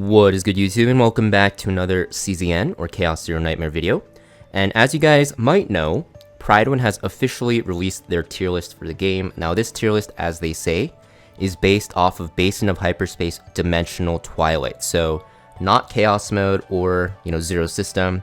What is good, YouTube, and welcome back to another CZN or Chaos Zero Nightmare video. And as you guys might know, Prydwen has officially released their tier list for the game. Now this tier list, as they say, is based off of Basin of Hyperspace Dimensional Twilight. So not Chaos mode or, Zero System.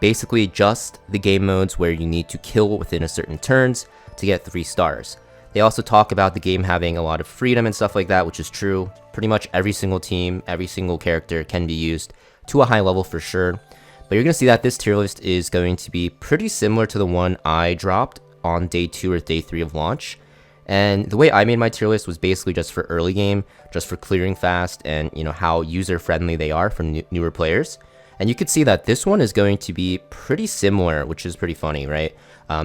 Basically just the game modes where you need to kill within a certain turns to get 3 stars. They also talk about the game having a lot of freedom and stuff like that, which is true. Pretty much every single team, every single character can be used to a high level for sure. But you're going to see that this tier list is going to be pretty similar to the one I dropped on day 2 or day 3 of launch. And the way I made my tier list was basically just for early game, just for clearing fast and how user friendly they are for newer players. And you could see that this one is going to be pretty similar, which is pretty funny, right?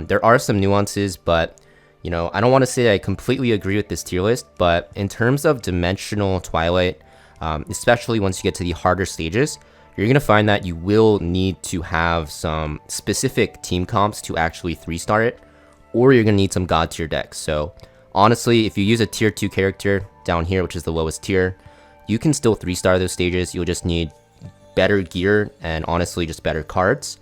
There are some nuances, but I don't want to say I completely agree with this tier list, but in terms of Dimensional Twilight, especially once you get to the harder stages, you're going to find that you will need to have some specific team comps to actually 3-star it, or you're going to need some god tier decks. So honestly, if you use a tier 2 character down here, which is the lowest tier, you can still 3-star those stages. You'll just need better gear and honestly just better cards.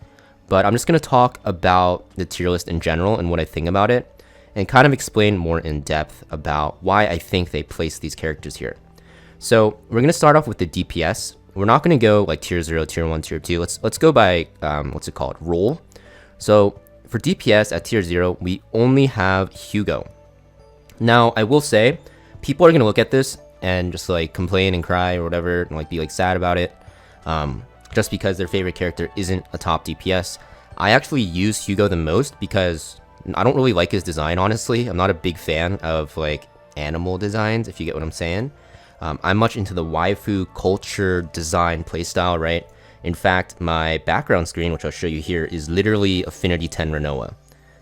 But I'm just going to talk about the tier list in general and what I think about it, and kind of explain more in depth about why I think they placed these characters here. So we're going to start off with the DPS. We're not going to go like tier 0, tier 1, tier 2. Let's go by, what's it called? Role. So for DPS at tier 0, we only have Hugo. Now, I will say, people are going to look at this and just like complain and cry or whatever, and like be like sad about it, just because their favorite character isn't a top DPS. I actually use Hugo the most because I don't really like his design, honestly. I'm not a big fan of like animal designs, if you get what I'm saying. I'm much into the waifu culture design playstyle, right? In fact, my background screen, which I'll show you here, is literally Affinity 10 Renoa.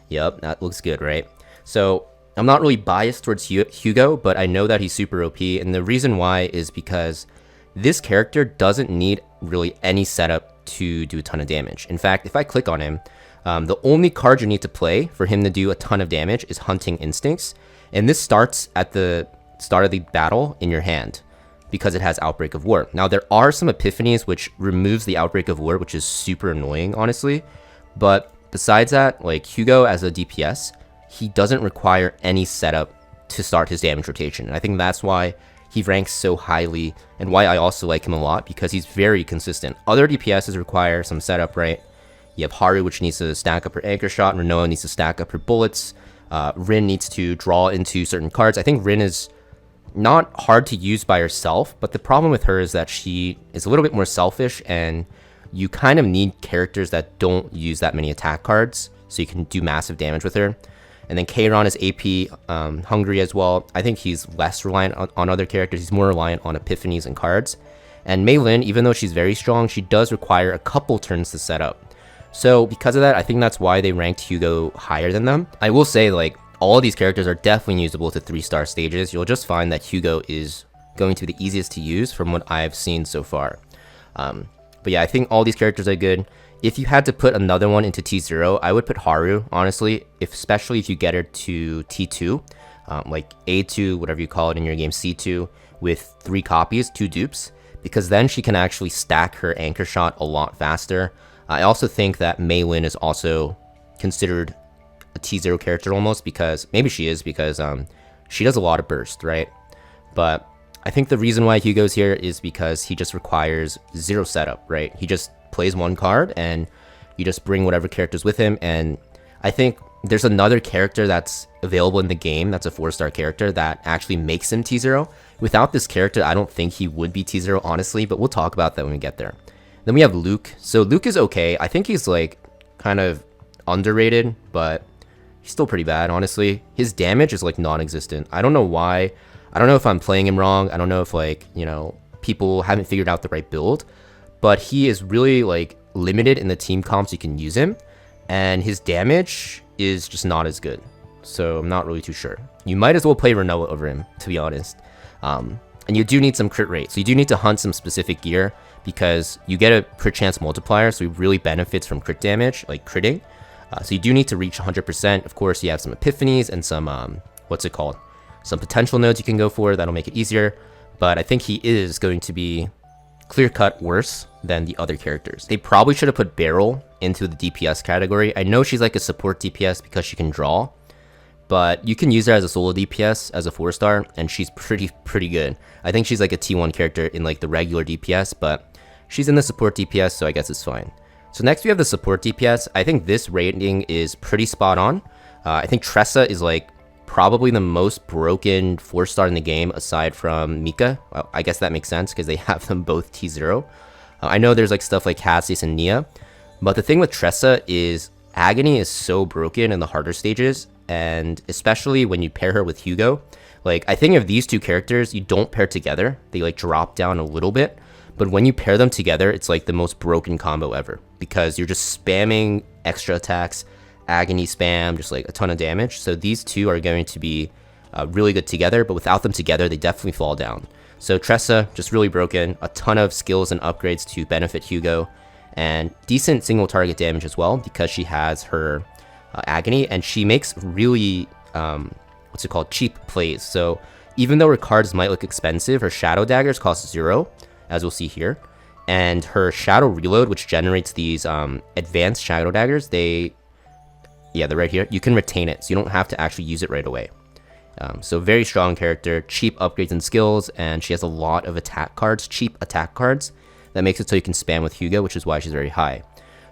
Yep, that looks good, right? So I'm not really biased towards Hugo, but I know that he's super OP, and the reason why is because this character doesn't need really any setup to do a ton of damage. In fact, if I click on him, the only card you need to play for him to do a ton of damage is Hunting Instincts, and this starts at the start of the battle in your hand because it has Outbreak of War. Now, there are some epiphanies which removes the Outbreak of War, which is super annoying, honestly, but besides that, like Hugo as a DPS, he doesn't require any setup to start his damage rotation, and I think that's why he ranks so highly and why I also like him a lot, because he's very consistent. Other DPSs require some setup, right? You have Haru, which needs to stack up her anchor shot. Renoa needs to stack up her bullets. Rin needs to draw into certain cards. I think Rin is not hard to use by herself, but the problem with her is that she is a little bit more selfish, and you kind of need characters that don't use that many attack cards, so you can do massive damage with her. And then Kairon is AP hungry as well. I think he's less reliant on other characters. He's more reliant on epiphanies and cards. And Mei Lin, even though she's very strong, she does require a couple turns to set up. So because of that, I think that's why they ranked Hugo higher than them. I will say, like, all of these characters are definitely usable to 3-star stages. You'll just find that Hugo is going to be the easiest to use from what I've seen so far. But yeah, I think all these characters are good. If you had to put another one into T0, I would put Haru, honestly, especially if you get her to T2, like A2, whatever you call it in your game, C2, with 3 copies, 2 dupes, because then she can actually stack her anchor shot a lot faster. I also think that Mei Lin is also considered a T0 character almost, because maybe she is, because she does a lot of burst, right? But I think the reason why Hugo's here is because he just requires 0 setup, right? He just plays 1 card and you just bring whatever characters with him. And I think there's another character that's available in the game that's a 4-star character that actually makes him T0. Without this character, I don't think he would be T0, honestly, but we'll talk about that when we get there. Then we have Luke. So Luke is okay. I think he's like kind of underrated, but he's still pretty bad, honestly. His damage is like non-existent. I don't know why. I don't know if I'm playing him wrong. I don't know if like, people haven't figured out the right build, but he is really like limited in the team comps you can use him, and his damage is just not as good. So I'm not really too sure. You might as well play Renoa over him, to be honest. And you do need some crit rate. So you do need to hunt some specific gear, because you get a crit chance multiplier, so he really benefits from crit damage, like critting. So you do need to reach 100%. Of course, you have some epiphanies and some, some potential nodes you can go for that'll make it easier. But I think he is going to be clear-cut worse than the other characters. They probably should have put Beryl into the DPS category. I know she's like a support DPS because she can draw, but you can use her as a solo DPS as a 4-star, and she's pretty good. I think she's like a T1 character in like the regular DPS, but she's in the support DPS, so I guess it's fine. So next we have the support DPS. I think this rating is pretty spot on. I think Tressa is like probably the most broken 4-star in the game aside from Mika. Well, I guess that makes sense because they have them both T0. I know there's like stuff like Cassius and Nia, but the thing with Tressa is Agony is so broken in the harder stages, and especially when you pair her with Hugo. Like, I think of these two characters, you don't pair together. They like drop down a little bit, but when you pair them together, it's like the most broken combo ever because you're just spamming extra attacks, Agony spam, just like a ton of damage. So these two are going to be really good together, but without them together, they definitely fall down. So Tressa, just really broken, a ton of skills and upgrades to benefit Hugo, and decent single target damage as well because she has her Agony, and she makes really, what's it called, cheap plays. So even though her cards might look expensive, her Shadow Daggers cost 0, as we'll see here, and her Shadow Reload, which generates these advanced Shadow Daggers, they're right here. You can retain it, so you don't have to actually use it right away. So very strong character, cheap upgrades and skills, and she has a lot of attack cards, cheap attack cards, that makes it so you can spam with Hugo, which is why she's very high.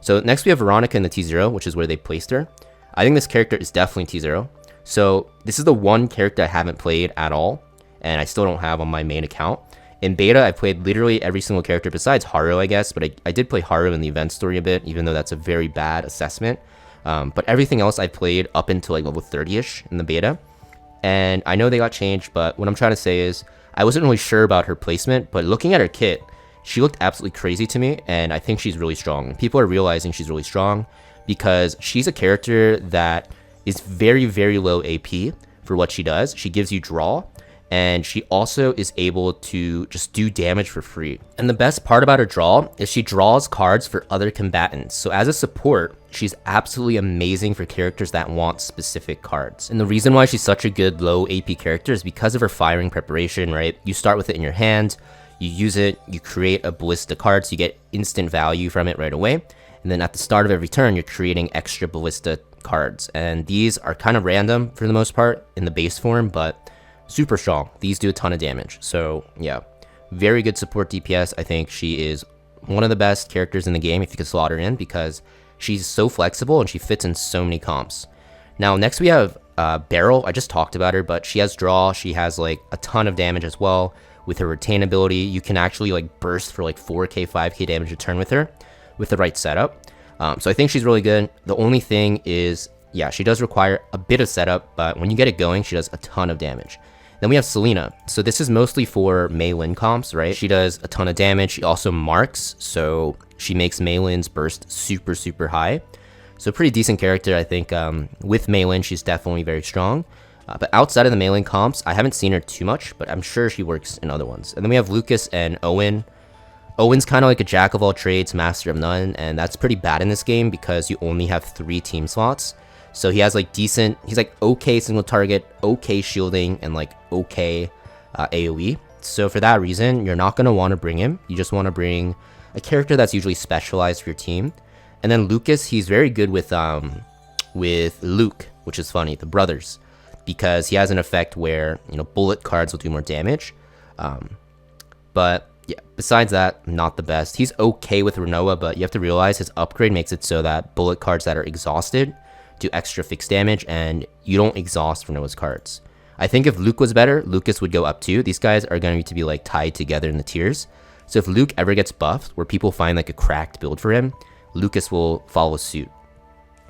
So next we have Veronica in the T0, which is where they placed her. I think this character is definitely T0. So this is the one character I haven't played at all, and I still don't have on my main account. In beta, I played literally every single character besides Haru, I guess, but I did play Haru in the event story a bit, even though that's a very bad assessment. But everything else I played up until like level 30-ish in the beta. And I know they got changed, but what I'm trying to say is I wasn't really sure about her placement, but looking at her kit, she looked absolutely crazy to me, and I think she's really strong. People are realizing she's really strong because she's a character that is very, very low AP for what she does. She gives you draw, and she also is able to just do damage for free. And the best part about her draw is she draws cards for other combatants. So as a support, she's absolutely amazing for characters that want specific cards. And the reason why she's such a good low AP character is because of her firing preparation, right? You start with it in your hand, you use it, you create a ballista card, so you get instant value from it right away. And then at the start of every turn, you're creating extra ballista cards. And these are kind of random for the most part in the base form, but super strong. These do a ton of damage. So yeah, very good support DPS. I think she is one of the best characters in the game if you could slot her in because she's so flexible and she fits in so many comps. Now next we have Beryl. I just talked about her, but she has draw. She has like a ton of damage as well. With her retain ability, you can actually like burst for like 4k, 5k damage a turn with her with the right setup. So I think she's really good. The only thing is, yeah, she does require a bit of setup, but when you get it going, she does a ton of damage. Then we have Selena. So this is mostly for Mei Lin comps, right? She does a ton of damage. She also marks, so she makes Mei Lin's burst super, super high. So pretty decent character, I think. With Mei Lin, she's definitely very strong. But outside of the Mei Lin comps, I haven't seen her too much, but I'm sure she works in other ones. And then we have Lucas and Owen. Owen's kind of like a jack of all trades, master of none, and that's pretty bad in this game because you only have 3 team slots. So he has like decent, he's like okay single target, okay shielding, and like okay AoE. So for that reason, you're not going to want to bring him. You just want to bring a character that's usually specialized for your team. And then Lucas, he's very good with Luke, which is funny, the brothers, because he has an effect where, you know, bullet cards will do more damage. But yeah, besides that, not the best. He's okay with Renoa, but you have to realize his upgrade makes it so that bullet cards that are exhausted do extra fixed damage, and you don't exhaust Renoa's cards. I think if Luke was better, Lucas would go up too. These guys are going to be like tied together in the tiers. So if Luke ever gets buffed, where people find like a cracked build for him, Lucas will follow suit.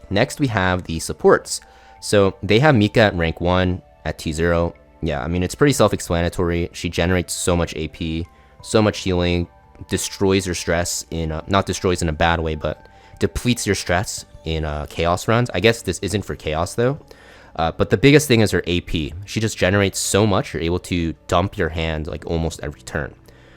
Next, we have the supports. So they have Mika at rank 1 at T0. Yeah, I mean, it's pretty self-explanatory. She generates so much AP, so much healing, destroys your stress in, not destroys in a bad way, but depletes your stress in chaos runs. I guess this isn't for chaos though. But the biggest thing is her AP. She just generates so much, you're able to dump your hand like almost every turn.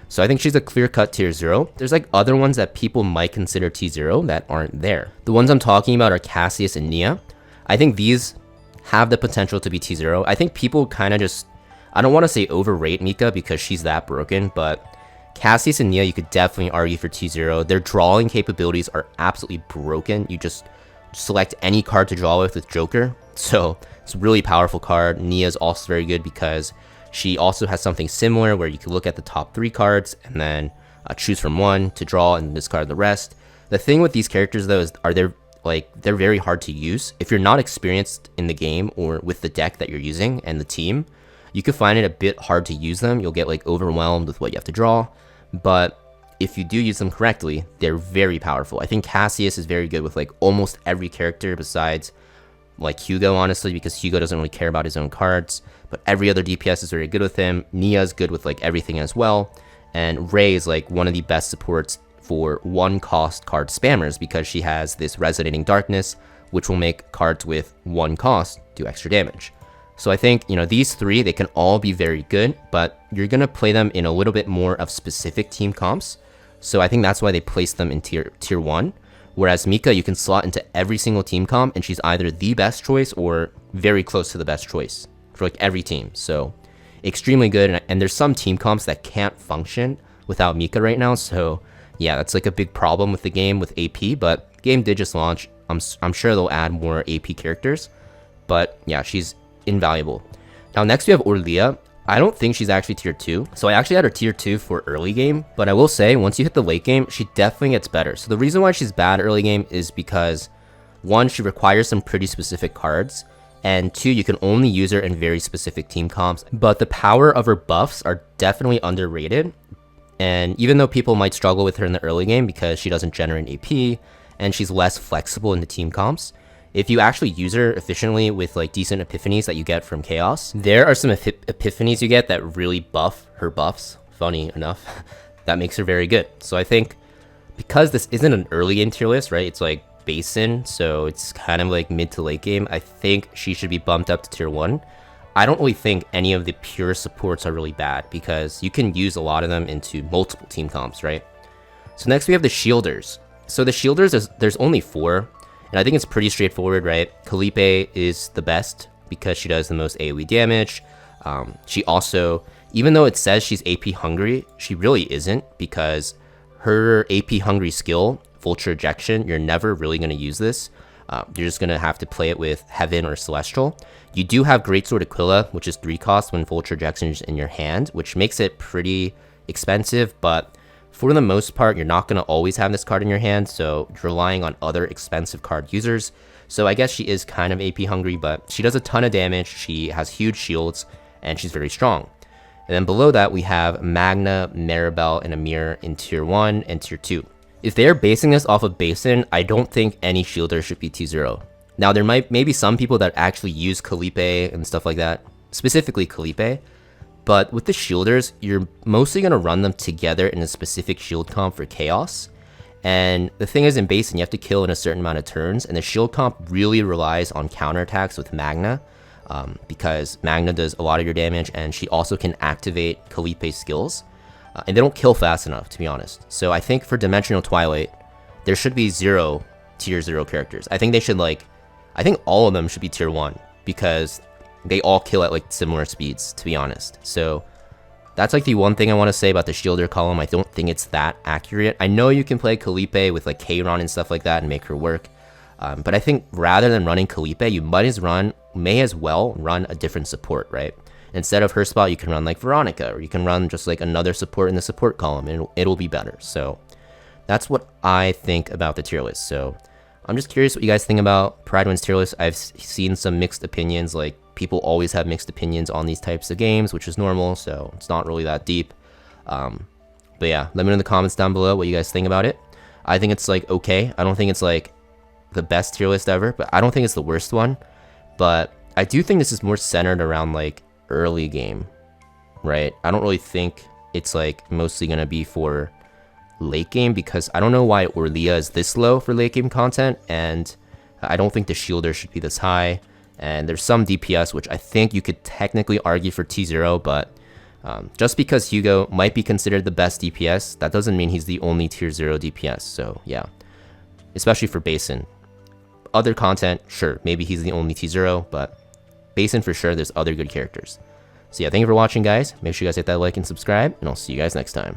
So I think she's a clear-cut tier 0. There's like other ones that people might consider T0 that aren't there. The ones I'm talking about are Cassius and Nia. I think these have the potential to be T0. I think people kind of just, I don't want to say overrate Mika because she's that broken, but Cassius and Nia, you could definitely argue for T0. Their drawing capabilities are absolutely broken. You just select any card to draw with Joker. So it's a really powerful card. Nia is also very good because she also has something similar where you can look at the top 3 cards and then choose from one to draw and discard the rest. The thing with these characters though is they're very hard to use. If you're not experienced in the game or with the deck that you're using and the team, you could find it a bit hard to use them. You'll get like overwhelmed with what you have to draw. But if you do use them correctly, they're very powerful. I think Cassius is very good with like almost every character besides like Hugo, honestly, because Hugo doesn't really care about his own cards. But every other DPS is very good with him. Nia's good with like everything as well. And Rey is like one of the best supports for 1-cost card spammers because she has this Resonating Darkness, which will make cards with 1 cost do extra damage. So I think, you know, these 3, they can all be very good, but you're going to play them in a little bit more of specific team comps. So I think that's why they placed them in tier 1. Whereas Mika, you can slot into every single team comp, and she's either the best choice or very close to the best choice for like every team. So extremely good, and there's some team comps that can't function without Mika right now. So yeah, that's like a big problem with the game with AP, but game did just launch. I'm sure they'll add more AP characters, but yeah, she's invaluable. Now next we have Orlia. I don't think she's actually tier 2. So I actually had her tier 2 for early game, but I will say once you hit the late game, she definitely gets better. So the reason why she's bad early game is because 1, she requires some pretty specific cards, and 2, you can only use her in very specific team comps. But the power of her buffs are definitely underrated. And even though people might struggle with her in the early game because she doesn't generate AP and she's less flexible in the team comps, if you actually use her efficiently with like decent epiphanies that you get from Chaos, there are some epiphanies you get that really buff her buffs, funny enough, that makes her very good. So I think because this isn't an early game tier list, right, it's like Basin, so it's kind of like mid to late game, I think she should be bumped up to tier 1. I don't really think any of the pure supports are really bad because you can use a lot of them into multiple team comps, right? So next we have the Shielders. So the Shielders, there's only 4. And I think it's pretty straightforward, right? Kalipe is the best because she does the most AoE damage. She also, even though it says she's AP hungry, she really isn't because her AP hungry skill, Vulture Ejection, you're never really going to use this. You're just going to have to play it with Heaven or Celestial. You do have Greatsword Aquila, which is 3 cost when Vulture Ejection is in your hand, which makes it pretty expensive, but for the most part, you're not going to always have this card in your hand, so you're relying on other expensive card users. So I guess she is kind of AP hungry, but she does a ton of damage, she has huge shields, and she's very strong. And then below that, we have Magna, Maribel, and Amir in tier 1 and tier 2. If they're basing this off of Basin, I don't think any shielder should be T0. Now, there might maybe some people that actually use Kalipe and stuff like that, specifically Kalipe, but with the shielders, you're mostly going to run them together in a specific shield comp for Chaos. And the thing is, in Basin, you have to kill in a certain amount of turns, and the shield comp really relies on counterattacks with Magna, because Magna does a lot of your damage, and she also can activate Kalipe's skills. And they don't kill fast enough, to be honest. So I think for Dimensional Twilight, there should be 0 tier 0 characters. I think they should I think all of them should be tier 1, because they all kill at like similar speeds, to be honest. So that's like the one thing I want to say about the Shielder column. I don't think it's that accurate. I know you can play Kalipe with like Kayron and stuff like that and make her work. But I think rather than running Kalipe, you may as well run a different support, right? Instead of her spot, you can run like Veronica, or you can run just like another support in the support column, and it'll be better. So that's what I think about the tier list. So I'm just curious what you guys think about Prydwen's tier list. I've seen some mixed opinions, like people always have mixed opinions on these types of games, which is normal, so it's not really that deep. But yeah, let me know in the comments down below what you guys think about it. I think it's like okay. I don't think it's like the best tier list ever, but I don't think it's the worst one. But I do think this is more centered around like early game, right? I don't really think it's like mostly gonna be for late game, because I don't know why Orlia is this low for late game content, and I don't think the Shielder should be this high. And there's some DPS which I think you could technically argue for T0, but just because Hugo might be considered the best DPS, that doesn't mean he's the only tier 0 DPS. So yeah, especially for Basin. Other content, sure, maybe he's the only T0, but Basin for sure, there's other good characters. So yeah, thank you for watching, guys. Make sure you guys hit that like and subscribe, and I'll see you guys next time.